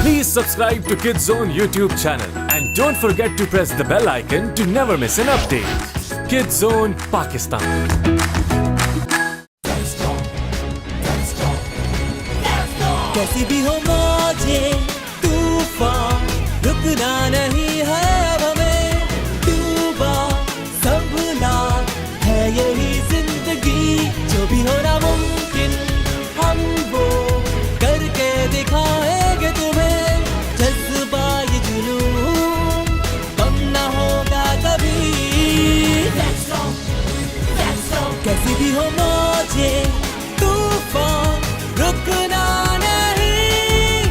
Please subscribe to Kids Zone YouTube channel and don't forget to press the bell icon to never miss an update. Kids Zone Pakistan. कैसी भी हो मौजे तूफान रुकना नहीं है अब हमें डूबा संभला है यही जिंदगी जो भी हो ना मुमकिन हम वो करके दिखाएंगे तुम्हें जज्बा ये जुनून कम ना होगा कभी कैसी भी हो मौजे तूफान रुकना नहीं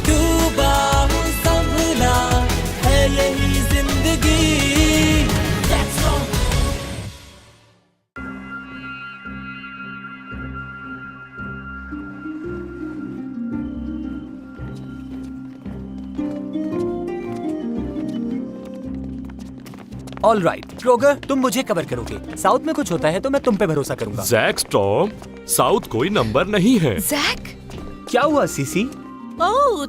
डूबा हूँ संभला है यही जिंदगी ऑल राइट क्रोगर, तुम मुझे कवर करोगे। साउथ में कुछ होता है तो मैं तुम पे भरोसा करूंगा। जैक स्टॉर्म, साउथ कोई नंबर नहीं है। जैक, क्या हुआ सीसी? ओह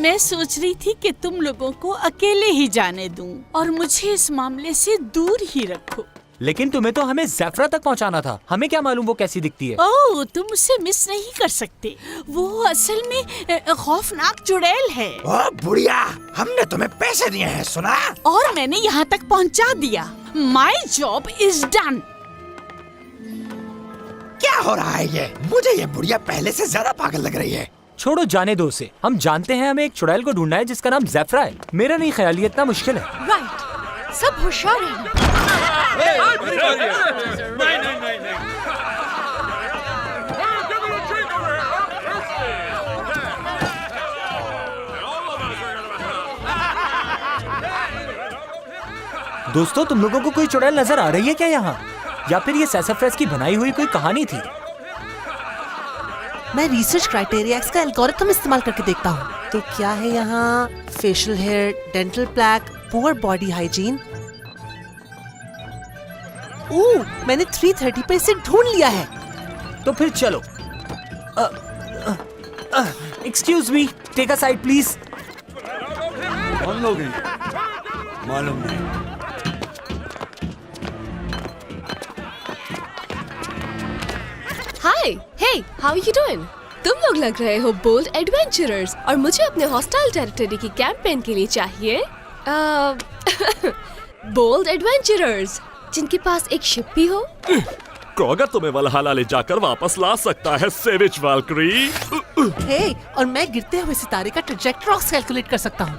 मैं सोच रही थी कि तुम लोगों को अकेले ही जाने दूं और मुझे इस मामले से दूर ही रखो। लेकिन तुम्हें तो हमें ज़ेफ्रा तक पहुंचाना था। हमें क्या मालूम वो कैसी दिखती है। ओह तुम उसे मिस नहीं कर सकते। वो असल में खौफनाक चुड़ैल है। ओ बुढ़िया, हमने तुम्हें पैसे दिए हैं, सुना? और मैंने यहाँ तक पहुँचा दिया। My job is done. क्या हो रहा है ये? मुझे ये बुढ़िया पहले से ज्यादा पागल लग रही है। छोड़ो, जाने दो उसे। हम जानते हैं हमें एक चुड़ैल को ढूंढना है जिसका नाम ज़ेफ्रा है। मेरा नहीं ख्याल ये इतना मुश्किल है। राइट, सब होशियार हैं। दोस्तों, तुम लोगों को कोई चुड़ैल नजर आ रही है क्या यहाँ? या फिर ये सैसफ्रेस की बनाई हुई कोई कहानी थी? मैं रिसर्च क्राइटेरिया का एल्गोरिथम इस्तेमाल करके देखता हूँ। तो क्या है यहाँ? Facial hair, dental plaque, poor body hygiene. मैंने 330 पे इसे ढूंढ लिया है। तो फिर चलो। Excuse me, take a side please. कौन लोग हैं? मालूम नहीं। Hi, hey, how are you doing? तुम लोग लग रहे हो बोल्ड एडवेंचरर्स और मुझे अपने हॉस्टाइल टेरिटरी की कैंपेन के लिए चाहिए बोल्ड एडवेंचरर्स जिनके पास एक शिप भी हो। क्रोगर तुम्हें वल्हला ले जाकर वापस ला सकता है, सेविज वाल्करी। हे, और मैं गिरते हुए सितारे का ट्रैजेक्टरी कैलकुलेट कर सकता हूँ।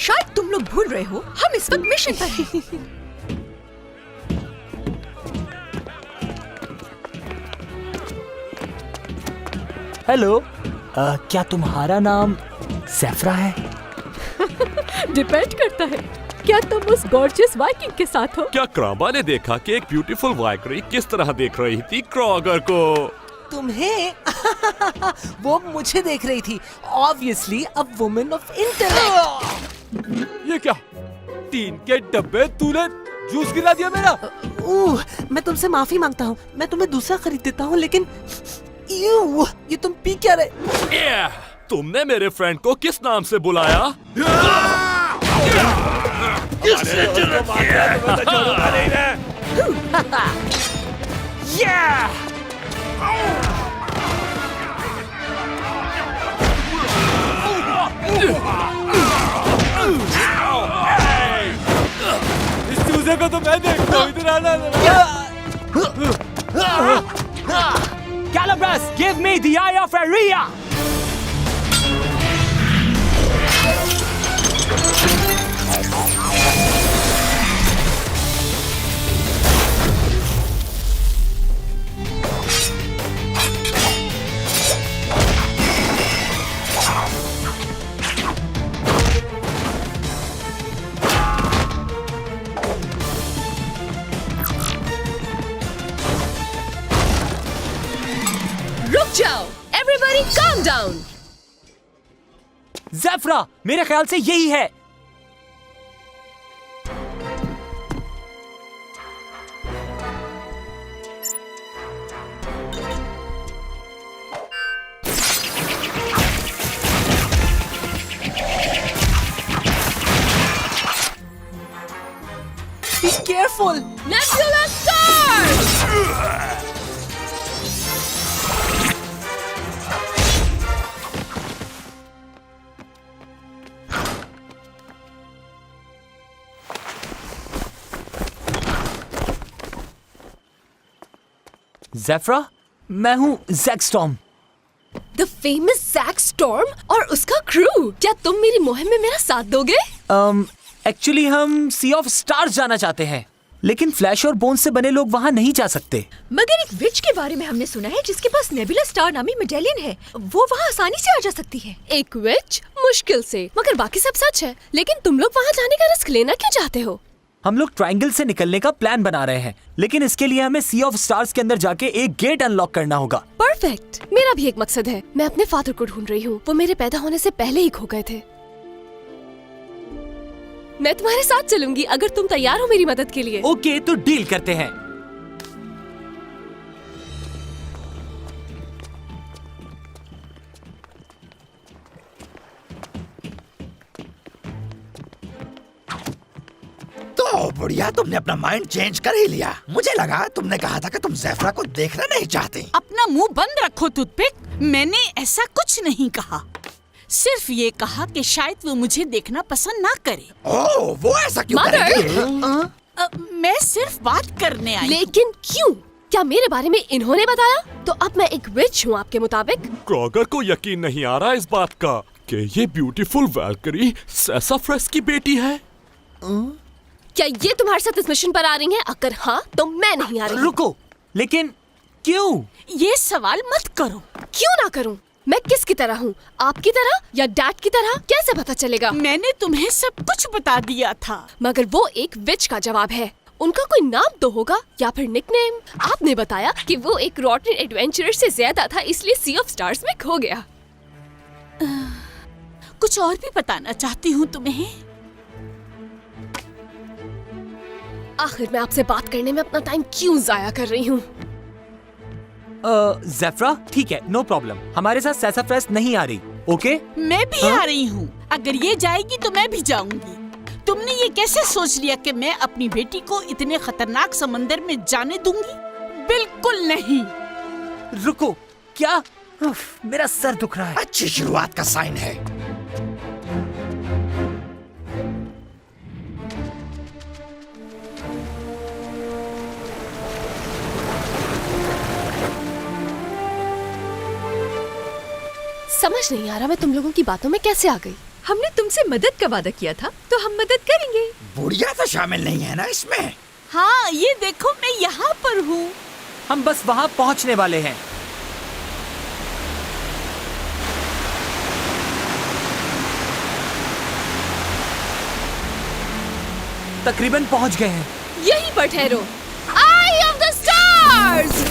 शायद तुम लोग भूल रहे हो, हम इस वक्त मिशन पर हैं। हेलो, क्या तुम्हारा नाम ज़ेफ्रा है? डिपेंड करता है। क्या तुम उस गॉर्जियस वाइकिंग के साथ हो? क्या क्राबा ने देखा कि एक ब्यूटीफुल वाइकरी किस तरह देख रही थी क्रोगर को? तुम्हें? वो मुझे देख रही थी। Obviously a woman of intellect। ये क्या? 3 के डब्बे तूने जूस गिरा दिया मेरा। मैं तुमसे माफी मांगता हूँ। मैं तुम्हें दूसरा खरीद देता हूँ, लेकिन ये तुम पी क्या रहे? तुमने मेरे फ्रेंड को किस नाम से बुलाया? किसने जरूरत है? तुम्हें तो छोड़ूंगा नहीं मैं। इस चूजे को तो मैं देखता हूँ। इधर आना। Calabras, give me the eye of Aria! रुक जाओ, एवरीबॉडी calm down। ज़ेफ्रा, मेरे ख्याल से यही है। केयरफुल। Nebula stars! ज़ेफ्रा, मैं हूँ Jack Storm. The famous Jack Storm और उसका क्रू। क्या तुम मेरी मुहिम में मेरा साथ दोगे? एक्चुअली हम सी ऑफ स्टार्स जाना चाहते हैं, लेकिन फ्लैश और बोन्स से बने लोग वहाँ नहीं जा सकते। मगर एक विच के बारे में हमने सुना है जिसके पास नेबुला स्टार नामी मेडेलियन है, वो वहाँ आसानी से आ जा सकती है। एक विच मुश्किल से, मगर बाकी सब सच है। लेकिन तुम लोग वहाँ जाने का रिस्क लेना क्यों चाहते हो? हम लोग ट्रायंगल से निकलने का प्लान बना रहे हैं, लेकिन इसके लिए हमें सी ऑफ स्टार्स के अंदर जाके एक गेट अनलॉक करना होगा। परफेक्ट। मेरा भी एक मकसद है। मैं अपने फादर को ढूंढ रही हूँ। वो मेरे पैदा होने से पहले ही खो गए थे। मैं तुम्हारे साथ चलूंगी अगर तुम तैयार हो मेरी मदद के लिए। ओके, तो डील करते हैं। तो बुढ़िया, तुमने अपना माइंड चेंज कर ही लिया। मुझे लगा तुमने कहा था कि तुम ज़ेफ्रा को देखना नहीं चाहती। अपना मुंह बंद रखो टूथपिक। मैंने ऐसा कुछ नहीं कहा, सिर्फ ये कहा कि शायद वो मुझे देखना पसंद ना करे। ओह, वो ऐसा क्यों करेंगे? मैं सिर्फ बात करने आई। लेकिन क्यों? क्या मेरे बारे में इन्होंने बताया? तो अब मैं एक विच हूँ आपके मुताबिक। क्रॉगर को यकीन नहीं आ रहा इस बात का कि ये ब्यूटीफुल वैल्करी सैसाफ्रेस की बेटी है। क्या ये तुम्हारे साथ इस मिशन पर आ रही हैं? अगर हाँ, तो मैं नहीं आ रही। रुको, लेकिन क्यों? ये सवाल मत करो। क्यों ना करूं? मैं किसकी तरह हूँ? आपकी तरह या डैड की तरह? कैसे पता चलेगा? मैंने तुम्हें सब कुछ बता दिया था। मगर वो एक विच का जवाब है। उनका कोई नाम तो होगा या फिर निकनेम। आपने बताया कि वो एक रॉटन एडवेंचरर से ज्यादा था, इसलिए सी ऑफ स्टार्स में खो गया। कुछ और भी बताना चाहती हूँ तुम्हें। आखिर मैं आपसे बात करने में अपना टाइम क्यों जाया कर रही हूँ? ज़ेफ्रा, ठीक है, नो प्रॉब्लम। हमारे साथ सैसाफ्रेस नहीं आ रही, ओके? मैं भी आ रही हूँ। अगर ये जाएगी तो मैं भी जाऊंगी। तुमने ये कैसे सोच लिया कि मैं अपनी बेटी को इतने खतरनाक समंदर में जाने दूंगी? बिल्कुल नहीं। रुको, क्या? मेरा सर दुख रहा है। अच्छी शुरुआत का साइन है। समझ नहीं आ रहा मैं तुम लोगों की बातों में कैसे आ गई। हमने तुमसे मदद का वादा किया था, तो हम मदद करेंगे। बुढ़िया तो शामिल नहीं है ना इसमें? हाँ, ये देखो, मैं यहाँ पर हूँ। हम बस वहाँ पहुँचने वाले हैं। तकरीबन पहुँच गए हैं। यहीं पर ठहरो। आई ऑफ द स्टार्स!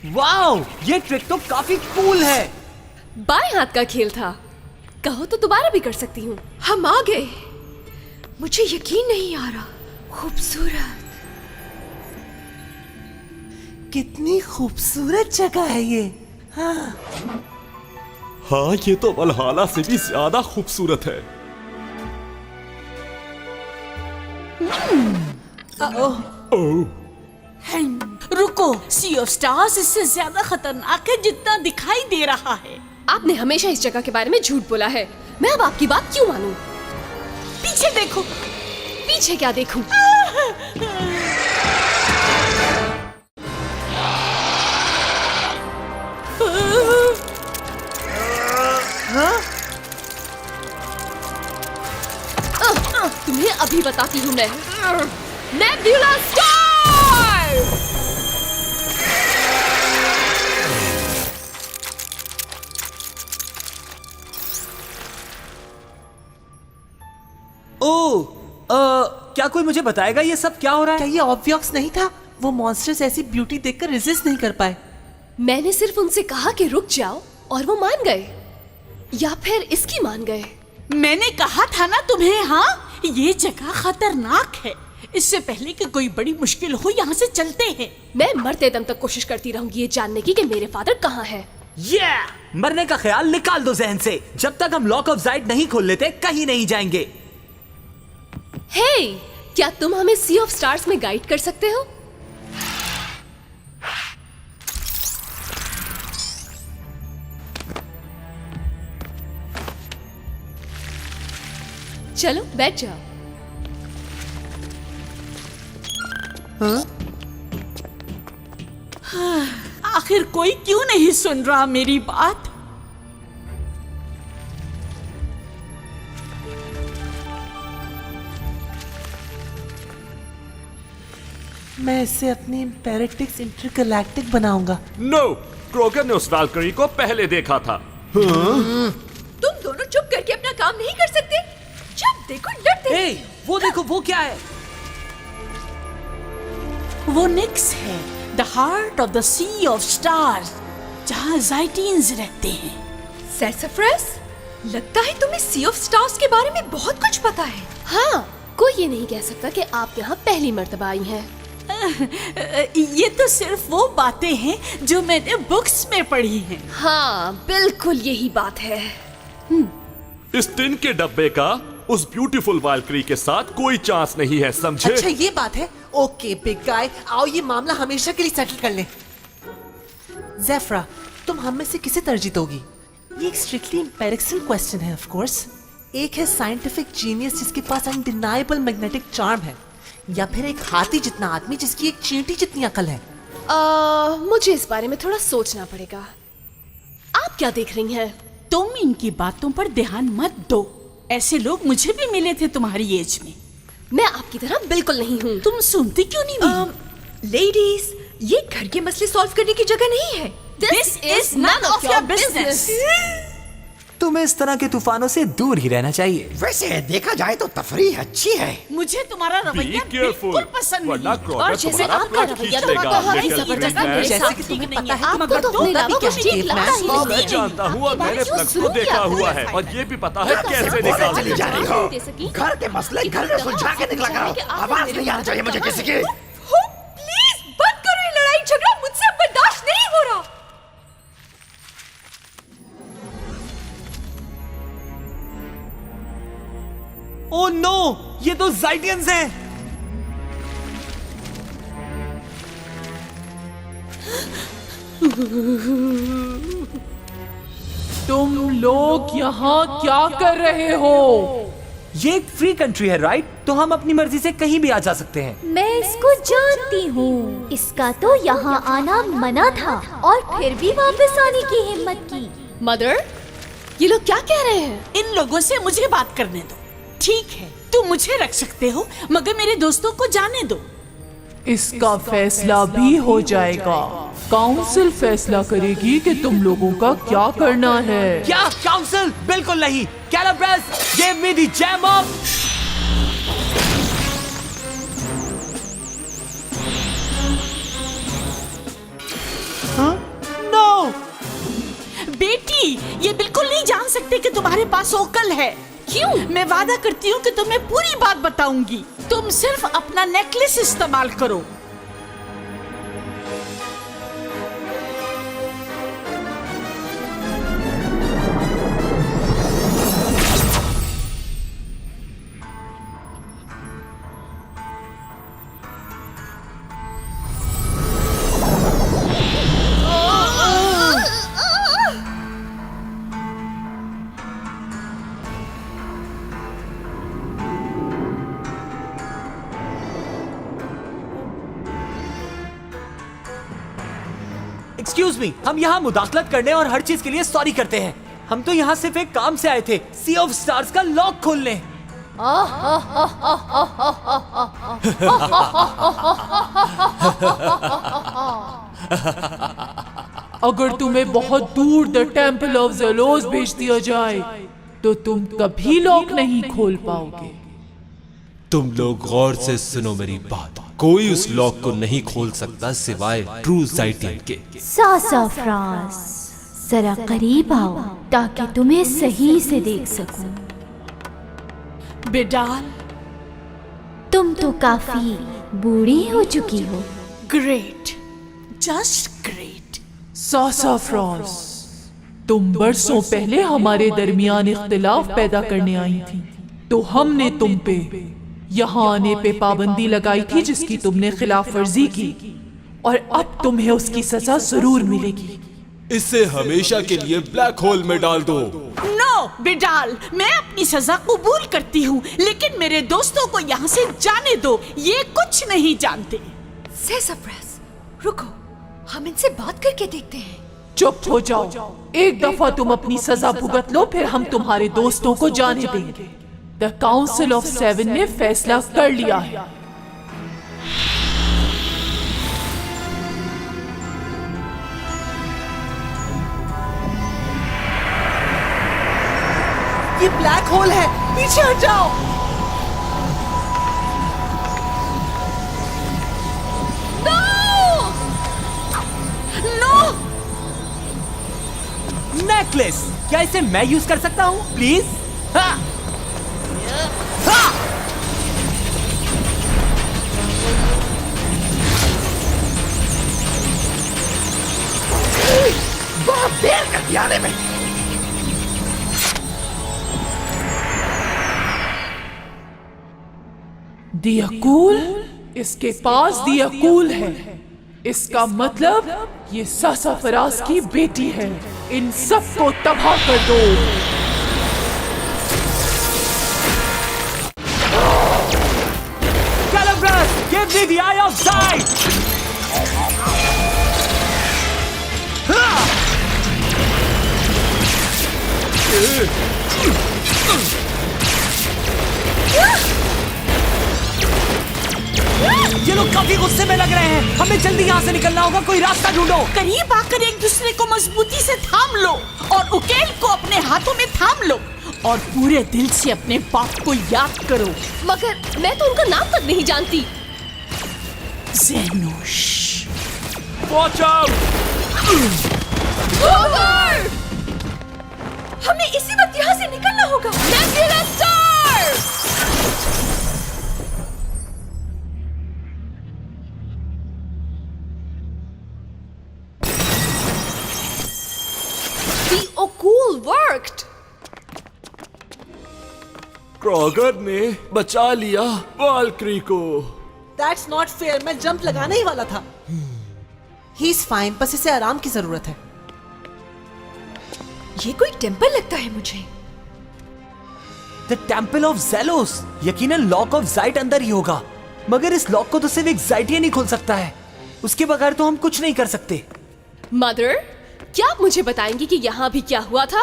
वाओ, ये ट्रिक तो काफी कूल है। बाएं हाथ का खेल था। कहो तो दोबारा भी कर सकती हूँ। हम आ गए। मुझे यकीन नहीं आ रहा। खूबसूरत, कितनी खूबसूरत जगह है ये। हाँ, ये तो वल्हाला से भी ज्यादा खूबसूरत है। ओह, रुको, सी ऑफ स्टार्स इससे ज्यादा खतरनाक है जितना दिखाई दे रहा है। आपने हमेशा इस जगह के बारे में झूठ बोला है। मैं अब आपकी बात क्यों मानूं? पीछे देखो। पीछे क्या देखूं? तुम्हें अभी बताती हूँ मैं। Nebula star! क्या कोई मुझे बताएगा ये सब क्या हो रहा क्या है? ये ऑब्वियस नहीं था? वो मॉन्स्टर्स ऐसी ब्यूटी देखकर रेजिस्ट नहीं कर पाए। मैंने सिर्फ उनसे कहा कि रुक जाओ और वो मान गए, या फिर इसकी मान गए। मैंने कहा था ना तुम्हें। हाँ, ये जगह खतरनाक है, इससे पहले कि कोई बड़ी मुश्किल हो, यहाँ से चलते हैं। मैं मरते दम तक कोशिश करती रहूंगी ये जानने की कि मेरे फादर कहाँ है। मरने का ख्याल निकाल दो जहन से। जब तक हम लॉक ऑफ जाइट नहीं खोल लेते कहीं नहीं जाएंगे। हे, क्या तुम हमें सी ऑफ स्टार्स में गाइड कर सकते हो? चलो बैठ जाओ। आखिर कोई क्यों नहीं सुन रहा मेरी बात? मैं इसे अपनी इम्पेरेटिक्स इंटरगैलेक्टिक बनाऊंगा। नो, क्रोकर ने उस वैल्करी को पहले देखा था। तुम दोनों चुप करके अपना काम नहीं कर सकते? जब देखो लड़ते। हे, वो देखो, वो क्या है? वो निक्स है, the heart of the sea of stars, जहाँ ज़ाइटियंस रहते हैं। सैसफ्रस, लगता है तुम्हें सी ऑफ स्टार्स के बारे में बहुत कुछ पता है। हाँ, कोई ये नहीं कह सकता कि आप यहाँ पहली मर्तबा आई हैं। ये तो सिर्फ वो बातें हैं जो मैंने बुक्स में पढ़ी हैं। हाँ, बिल्कुल यही बात है। इस टिन के डब्बे का उस ब्यूटीफुल वैल्करी के साथ कोई चांस नहीं है, समझे? अच्छा ये बात है। ओके बिग गाय, आओ ये मामला हमेशा के लिए सेटल कर ले। ज़ेफ़्रा, तुम हम में से किसे तरजीह दोगी? ये एक स्ट्रिक्टली एम्पिरिकल क्वेश्चन है ऑफ कोर्स। एक है साइंटिफिक जीनियस जिसके पास अनडिनाइबल मैग्नेटिक चार्म है, या फिर एक हाथी जितना आदमी जिसकी एक चींटी जितनी अकल है। मुझे इस बारे में थोड़ा सोचना पड़ेगा। आप क्या देख रही हैं? तुम इनकी बातों पर ध्यान मत दो। ऐसे लोग मुझे भी मिले थे तुम्हारी एज में। मैं आपकी तरह बिल्कुल नहीं हूँ। तुम सुनती क्यों नहीं मेरी? लेडीज, ये घर के मसले सॉल्व करने की जगह नहीं है। This is none of your business. तुम्हें इस तरह के तूफानों से दूर ही रहना चाहिए। वैसे देखा जाए तो तफरीह अच्छी है। मुझे तुम्हारा रवैया बिल्कुल पसंद वरना नहीं। क्रोकर और जैसे तुम्हारा आपका प्लॉट रवैया खींच लेगा। बहुत ही Little जबरदस्त Green है। Man। जैसे कि तुम्हें पता है तुम आपको अगर तो दो अपने कभी अलावा क्या कुछ ठीक लगता ही मैं नहीं। जानता हूँ और मैंने प्लग को देखा हुआ है और ये भी पता है कैसे बोले निकालते चली जा रही हो। दे सकी? घर के मसले घर में सुलझा के निकला करो। आवाज नहीं आनी चाहिए मुझे किसी की। प्लीज बंद करो ये लड़ाई झगड़ा, मुझसे अब बर्दाश्त नहीं हो रहा। ओह नो, ये तो ज़ाइटियंस हैं। तुम लोग यहाँ क्या कर रहे हो? ये एक फ्री कंट्री है, राइट? तो हम अपनी मर्जी से कहीं भी आ जा सकते हैं। मैं इसको जानती हूँ। इसका तो यहाँ आना मना था और फिर भी वापस आने की हिम्मत की। मदर, ये लोग क्या कह रहे हैं? इन लोगों से मुझे बात करने दो। ठीक है, तुम मुझे रख सकते हो, मगर मेरे दोस्तों को जाने दो। इसका फैसला भी हो जाएगा। काउंसिल फैसला करेगी कि तुम लोगों का क्या करना है। क्या काउंसिल? बिल्कुल नहीं। Calabrese, give me the jam off. No बेटी, ये बिल्कुल नहीं जान सकते कि तुम्हारे पास ओकल है। क्यों? मैं वादा करती हूँ कि तुम्हें पूरी बात बताऊंगी। तुम सिर्फ अपना नेकलेस इस्तेमाल करो। एक्सक्यूज मी, हम यहाँ मुदाखलत करने और हर चीज के लिए सॉरी करते हैं। हम तो यहाँ सिर्फ एक काम से आए थे, सी ऑफ स्टार्स का लॉक खोलने। अगर तुम्हें बहुत दूर द टेम्पल ऑफ ज़ेलोस भेज दिया जाए तो तुम कभी लॉक नहीं खोल पाओगे। तुम लोग गौर से सुनो मेरी बात। कोई उस लॉक को नहीं खोल सकता सिवाय ट्रू ज़ाइटियन के। सासाफ्रास, जरा करीब आओ ताकि तुम्हें सही से देख सकूं। बेडाल, तुम तो काफी बूढ़ी हो चुकी हो। Great, just great. सासाफ्रॉन्स, तुम बरसों पहले हमारे दरमियान इख्तिलाफ पैदा करने आई थी, तो हमने तुम पे यहाँ आने पे पाबंदी लगाई थी जिसकी तुमने खिलाफ वर्जी की, और अब तुम्हें उसकी सजा जरूर मिलेगी। इसे हमेशा के लिए ब्लैक होल में डाल दो। नो बिडाल, मैं अपनी सजा कबूल करती हूँ, लेकिन मेरे दोस्तों को यहाँ से जाने दो, ये कुछ नहीं जानते। सेसफ्रास, रुको, हम इनसे बात करके देखते हैं। चुप हो जाओ, एक दफा तुम अपनी सजा भुगत लो, फिर हम तुम्हारे दोस्तों को जाने देंगे। द काउंसिल ऑफ 7 ने फैसला कर लिया है। ये ब्लैक होल है, पीछे हट जाओ। नो! नेकलेस, क्या इसे मैं यूज कर सकता हूँ प्लीज? हाँ। हाँ। बहुत देर कर दिया आने में। दियाकूल, इसके पास दियाकूल है, इसका मतलब ये सासाफ्रास की बेटी है। इन सबको तबाह कर दो। Calibras, give me the eye of sight! ये लोग काफी गुस्से में लग रहे हैं, हमें जल्दी यहाँ से निकलना होगा, कोई रास्ता ढूंढो। करीब आकर एक दूसरे को मजबूती से थाम लो और उकेल को अपने हाथों में थाम लो और पूरे दिल से अपने बाप को याद करो। मगर मैं तो उनका नाम तक नहीं जानती। ज़ेनोश। Watch out! हमें इसी वक्त यहाँ से निकलना होगा। Nebula star! The occult worked! Kroger ने बचा लिया वाल्क्री को। That's not fair, मैं जंप लगाने ही वाला था। He's fine, बस इसे आराम की जरूरत है। ये कोई टेंपल लगता है मुझे। The Temple of Zelos, यकीनन लॉक ऑफ जाइट अंदर ही होगा, मगर इस लॉक को तो सिर्फ एक जाइटियन ही खोल सकता है। उसके बगैर तो हम कुछ नहीं कर सकते। मदर, क्या आप मुझे बताएंगी कि यहाँ भी क्या हुआ था?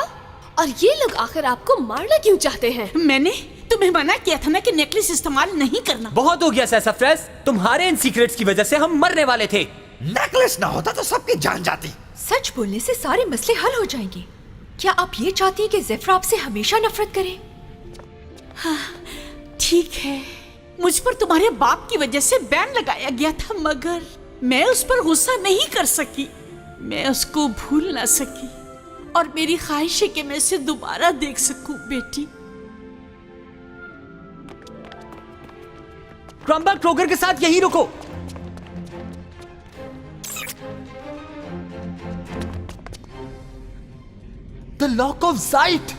और ये लोग आखिर आपको मारना क्यों चाहते हैं? मैंने तुम्हें मना किया था ना कि नेकलेस इस्तेमाल नहीं करना। बहुत हो गया सेसफ्रास, तुम्हारे इन सीक्रेट्स की वजह से हम मरने वाले थे। नेकलेस ना होता तो सबकी जान जाती। सच बोलने से सारे मसले हल हो जाएंगे। क्या आप ये चाहती हैं कि ज़ेफ़्रा आपसे हमेशा नफरत करे? हाँ, ठीक है, मुझ पर तुम्हारे बाप की वजह से बैन लगाया गया था, मगर मैं उस पर गुस्सा नहीं कर सकी। मैं उसको भूल ना सकी और मेरी ख्वाहिश है कि मैं इसे दोबारा देख सकूं। बेटी, क्रम्बल क्रोगर के साथ यहीं रुको। The Lock of Sight!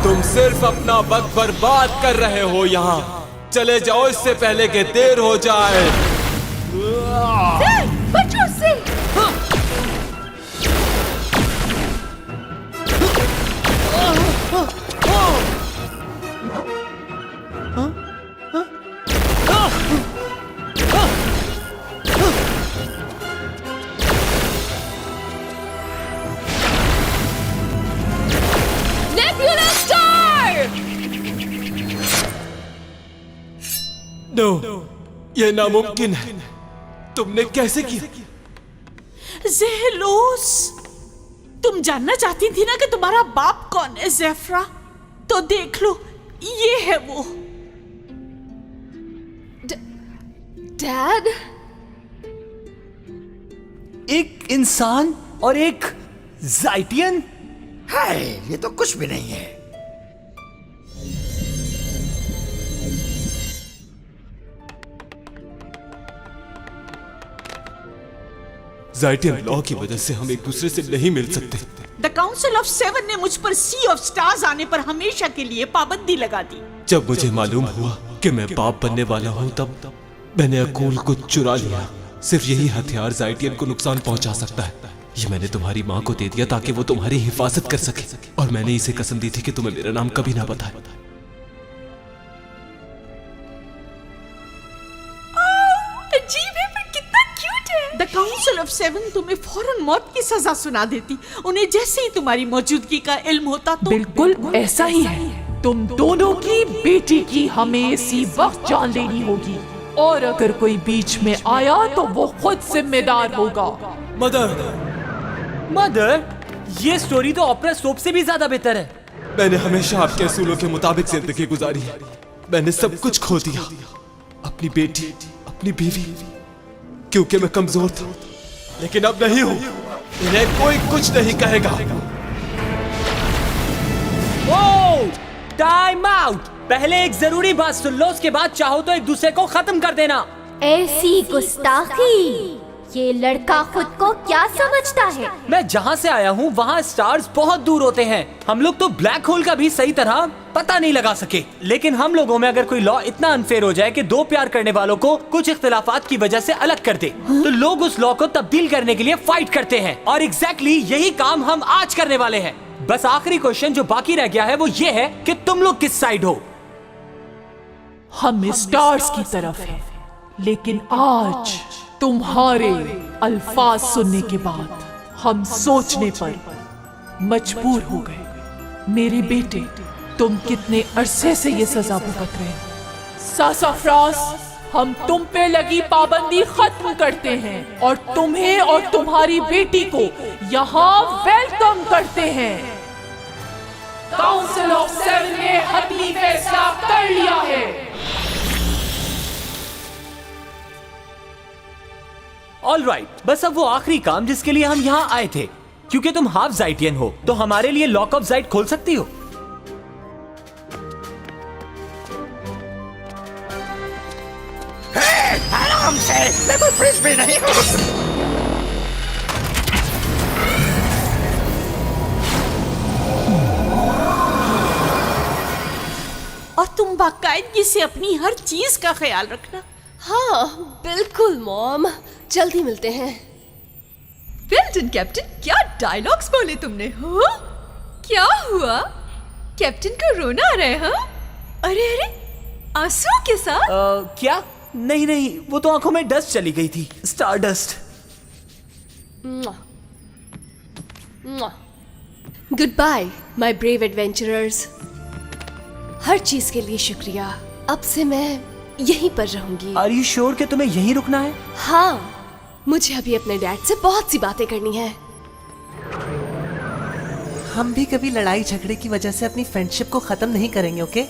तुम सिर्फ अपना वक्त बर्बाद कर रहे हो यहाँ। चले जाओ इससे पहले कि देर हो जाए। बचो से! Nebula star! नो, ये नामुमकिन है। तुमने कैसे किया? ज़ेलोस, तुम जानना चाहती थी ना कि तुम्हारा बाप कौन है ज़ेफ़्रा? तो देख लो, ये है वो। डैड? एक इंसान और एक जाइटियन? हाय, ये तो कुछ भी नहीं है। ज़ाइटियन लॉ की वजह से हम एक दूसरे से नहीं मिल सकते। द काउंसिल ऑफ 7 ने मुझ पर सी ऑफ स्टार्स आने पर हमेशा के लिए पाबंदी लगा दी। जब मुझे मालूम हुआ कि मैं बाप बनने वाला हूँ, तब मैंने अकूल को चुरा लिया। सिर्फ यही हथियार ज़ाइटियन को नुकसान पहुंचा सकता है। ये मैंने तुम्हारी माँ को दे दिया ताकि वो तुम्हारी हिफाजत कर सके, और मैंने इसे कसम दी थी कि तुम्हें मेरा नाम कभी ना बताए। अजीब है पर कितना क्यूट है। द काउंसिल ऑफ 7 तुम्हें फौरन मौत की सजा सुना देती, उन्हें जैसे ही तुम्हारी मौजूदगी का इल्म होता तो। बिल्कुल ऐसा ही है। तुम दोनों की बेटी की हमें इसी वक्त जान लेनी होगी, और अगर कोई बीच में आया तो वो खुद जिम्मेदार होगा। मदर, ये स्टोरी तो ऑपरा सोप से भी ज्यादा बेहतर है। मैंने हमेशा आपके असूलों के मुताबिक जिंदगी गुजारी है। मैंने सब कुछ खो दिया, अपनी बेटी, अपनी बीवी, क्योंकि मैं कमजोर था। लेकिन अब नहीं हूं। इन्हें कोई कुछ नहीं कहेगा। ओ, टाइम आउट। पहले एक जरूरी बात सुन लो, उसके बाद चाहो तो एक दूसरे को खत्म कर देना। ऐसी गुस्ताखी! ये लड़का खुद को क्या समझता है? मैं जहाँ से आया हूँ वहाँ स्टार्स बहुत दूर होते हैं। हम लोग तो ब्लैक होल का भी सही तरह पता नहीं लगा सके। लेकिन हम लोगों में अगर कोई लॉ इतना अनफेयर हो जाए कि दो प्यार करने वालों को कुछ इख्तिलाफात की वजह से अलग कर दे, तो लोग उस लॉ को तब्दील करने के लिए फाइट करते हैं। और एग्जैक्टली यही काम हम आज करने वाले हैं। बस आखिरी क्वेश्चन जो बाकी रह गया है वो ये है कि तुम लोग किस साइड हो? हम स्टार्स की तरफ हैं, लेकिन आज तुम्हारे अल्फाज सुनने के बाद हम सोचने पर मजबूर हो गए। मेरे बेटे, तुम कितने अरसे से ये सजा भुगत रहे हैं। सासाफ्रास, हम तुम पे लगी पाबंदी खत्म करते हैं और तुम्हें और तुम्हारी बेटी को यहाँ वेलकम करते हैं। काउंसिल ऑफ 7 ने हतमी फैसला कर लिया है। ऑलराइट, बस अब वो आखिरी काम जिसके लिए हम यहाँ आए थे। क्योंकि तुम हाफ ज़ाइटियन हो तो हमारे लिए लॉक ऑफ ज़ाइट खोल सकती हो। आराम से, मैं कोई फ्रिस्बी नहीं हूँ। और तुम बाकायदगी से अपनी हर चीज का ख्याल रखना। हाँ बिल्कुल मॉम, जल्दी मिलते हैं। वेल डन कैप्टन, क्या डायलॉग्स बोले तुमने? हाँ, क्या हुआ? कैप्टन को रोना आ रहा है? हाँ, अरे अरे, आंसू के साथ? क्या? नहीं, वो तो आंखों में डस्ट चली गई थी, star dust. Good bye my brave adventurers. हर चीज के लिए शुक्रिया। अब से मैं यहीं पर रहूंगी। आर यू श्योर कि तुम्हें यहीं रुकना है? हाँ, मुझे अभी अपने डैड से बहुत सी बातें करनी है। हम भी कभी लड़ाई झगड़े की वजह से अपनी फ्रेंडशिप को खत्म नहीं करेंगे, ओके?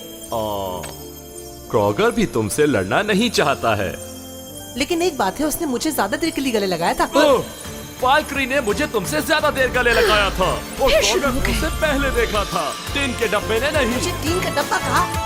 क्रॉगर भी तुमसे लड़ना नहीं चाहता है। लेकिन एक बात है, उसने मुझे ज्यादा देर के लिए गले लगाया था। वाल्क्री ने मुझे तुमसे ज्यादा देर गले लगाया था और क्रॉगर तुमसे पहले देखा था। टीन के डब्बे ने नहीं। मुझे टीन का डब्बा कहा?